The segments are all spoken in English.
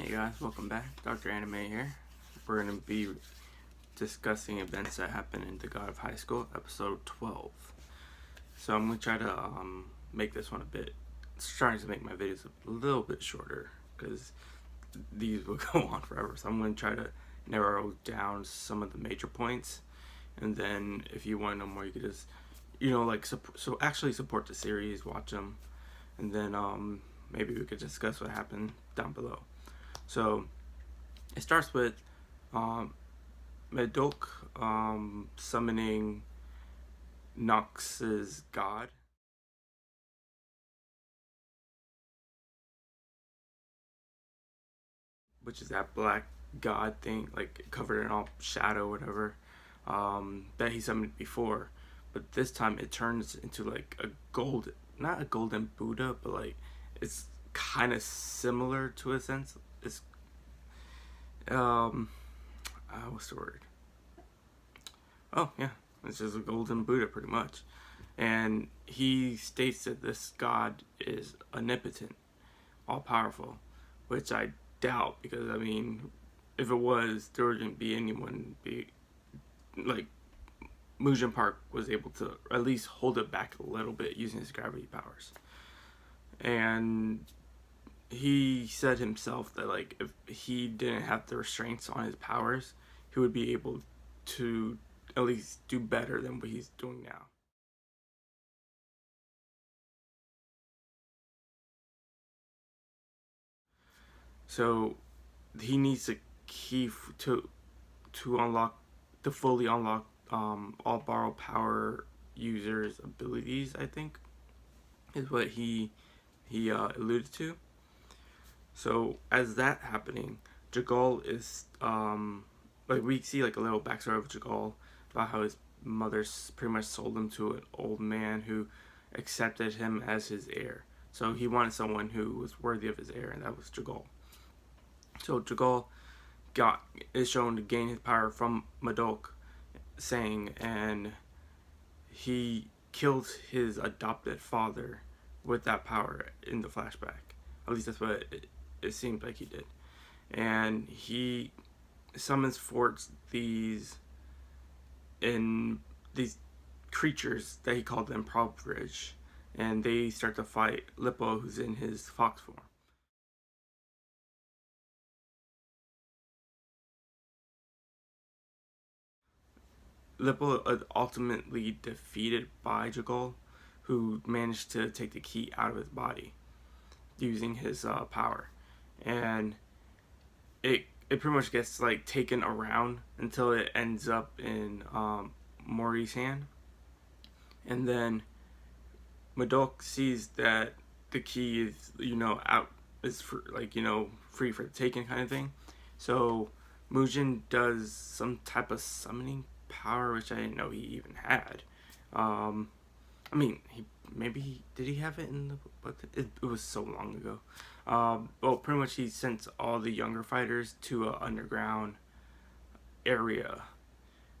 Hey guys, welcome back. Dr. Anime here. We're going to be discussing events that happened in The God of High School, episode 12. So I'm going to try to make this one a bit, trying to make my videos a little bit shorter, because these will go on forever. So I'm going to try to narrow down some of the major points, and then if you want to know more, you could just, actually support the series, watch them, and then maybe we could discuss what happened down below. So it starts with Mandeok summoning Nox's God, which is that black god thing, like covered in all shadow, whatever, that he summoned before. But this time it turns into like a gold, not a golden Buddha, but like it's kind of similar to a sense. It's what's the word? Oh yeah, it's just a golden Buddha pretty much. And he states that this god is omnipotent, all powerful, which I doubt, because I mean, if it was, there wouldn't be anyone be like Mujin Park was able to at least hold it back a little bit using his gravity powers. And he said himself that like if he didn't have the restraints on his powers, he would be able to at least do better than what he's doing now. So he needs a key to unlock, to fully unlock all borrowed power users' abilities, I think, is what he alluded to. So as that happening, Jegal is like we see like a little backstory of Jegal about how his mother pretty much sold him to an old man who accepted him as his heir. So he wanted someone who was worthy of his heir, and that was Jegal. So Jegal is shown to gain his power from Mandeok Sang, and he killed his adopted father with that power in the flashback. At least that's what it seemed like he did. And he summons forth these creatures that he called impoverished, and they start to fight llpyo, who's in his fox form. llpyo ultimately defeated by Jegal, who managed to take the key out of his body using his power, and it pretty much gets like taken around until it ends up in Mori's hand, and then Mandeok sees that the key is out, is for like free for the taking kind of thing. So Mujin does some type of summoning power, which I didn't know he even had. I mean, did he have it in the book? It was so long ago. Well, pretty much he sent all the younger fighters to an underground area,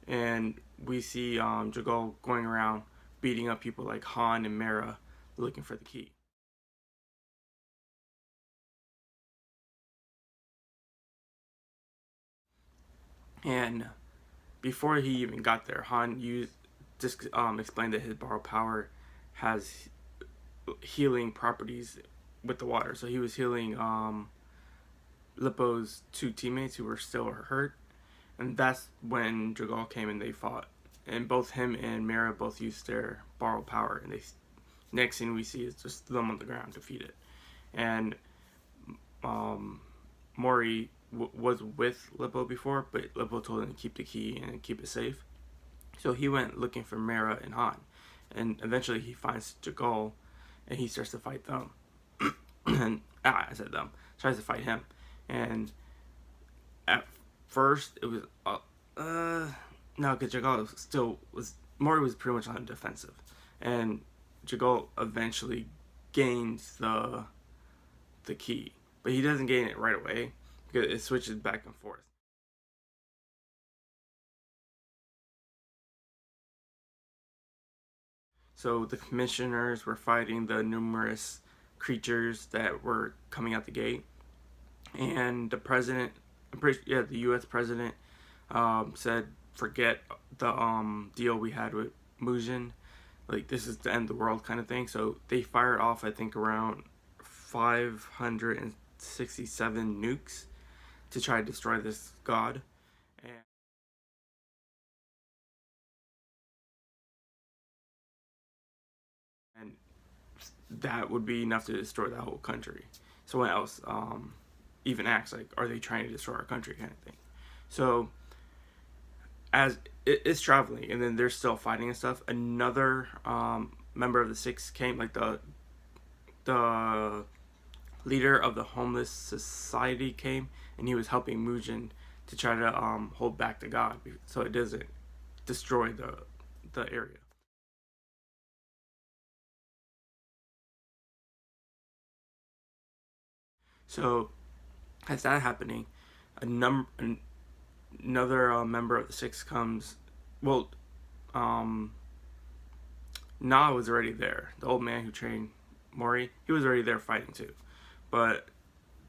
and we see Jegal going around beating up people like Han and Mira looking for the key. And before he even got there, Han explained that his borrowed power has healing properties with the water. So he was healing llpyo's two teammates who were still hurt, and that's when Jegal came and they fought. And both him and Mira both used their borrowed power, and they next thing we see is just them on the ground defeated. And Mori was with llpyo before, but llpyo told him to keep the key and keep it safe. So he went looking for Mira and Han, and eventually he finds Jegal, and he starts to fight them. And I said them, tries to fight him, and at first it was no, because Jegal still was, Mori was pretty much on the defensive, and Jegal eventually gains the key, but he doesn't gain it right away because it switches back and forth. So the commissioners were fighting the numerous creatures that were coming out the gate, and the president, the U.S. president, said, "Forget the deal we had with Mujin. Like, this is the end of the world kind of thing." So they fired off, I think, around 567 nukes to try to destroy this god, and and that would be enough to destroy the whole country. So what else even acts like, are they trying to destroy our country kind of thing? So as it's traveling, and then they're still fighting and stuff, another member of the Six came, like the leader of the homeless society came, and he was helping Mujin to try to hold back the god so it doesn't destroy the area. So as that happening, a num another member of the Six comes. Well, um, Na was already there. The old man who trained Mori, he was already there fighting too. But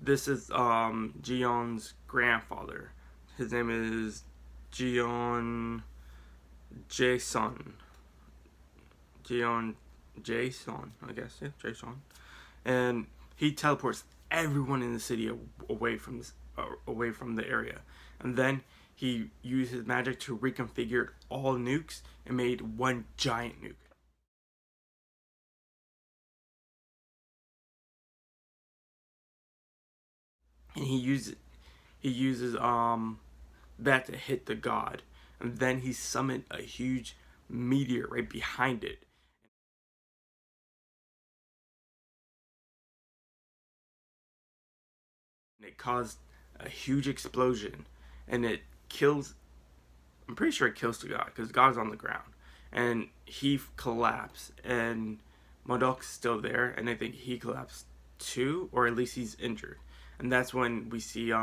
this is Jeon's grandfather. His name is Jeon Jason. Jeon Jason, I guess. Yeah, Jason. And he teleports everyone in the city away from away from the area, and then he used his magic to reconfigure all nukes and made one giant nuke. And he uses that to hit the god, and then he summoned a huge meteor right behind it, and it caused a huge explosion, and it kills. I'm pretty sure it kills the god because God's on the ground, and he collapsed, and Modok's still there, and I think he collapsed too, or at least he's injured, and that's when we see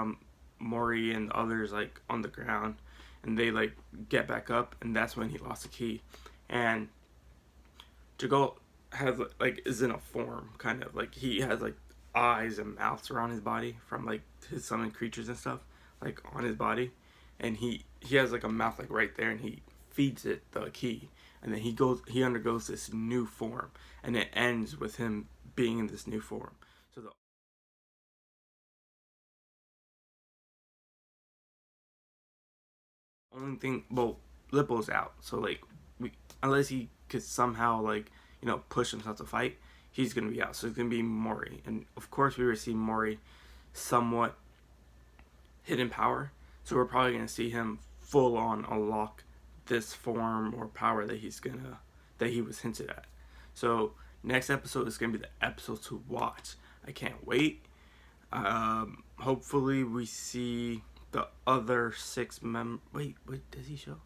Mori and others like on the ground, and they like get back up, and that's when he lost the key, and Jegal has like is in a form kind of like he has like eyes and mouths around his body from like his summoned creatures and stuff like on his body, and he has like a mouth like right there, and he feeds it the key, and then he undergoes this new form, and it ends with him being in this new form. So the only thing, well, Lippo's out, so like we unless he could somehow like push himself to fight, he's gonna be out. So it's gonna be Mori, and of course we were seeing Mori somewhat hidden power, so we're probably gonna see him full on unlock this form or power that he was hinted at. So next episode is gonna be the episode to watch. I can't wait. Hopefully we see the other six Wait, does he show?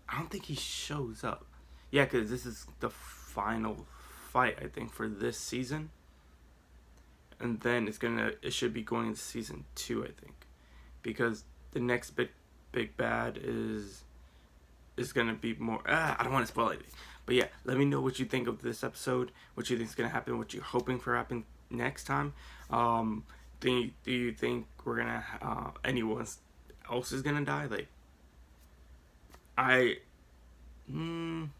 I don't think he shows up. Yeah, because this is the final fight, I think, for this season, and then it should be going into season 2, I think, because the next big bad is gonna be more. I don't want to spoil anything, but yeah, let me know what you think of this episode. What you think is gonna happen. What you're hoping for happen next time. Do you think we're gonna anyone else is gonna die? Like I would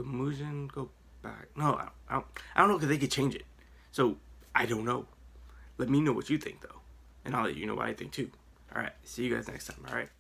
Mujin go back? No, I don't know because they could change it. So I don't know. Let me know what you think though, and I'll let you know what I think too. All right, see you guys next time. All right.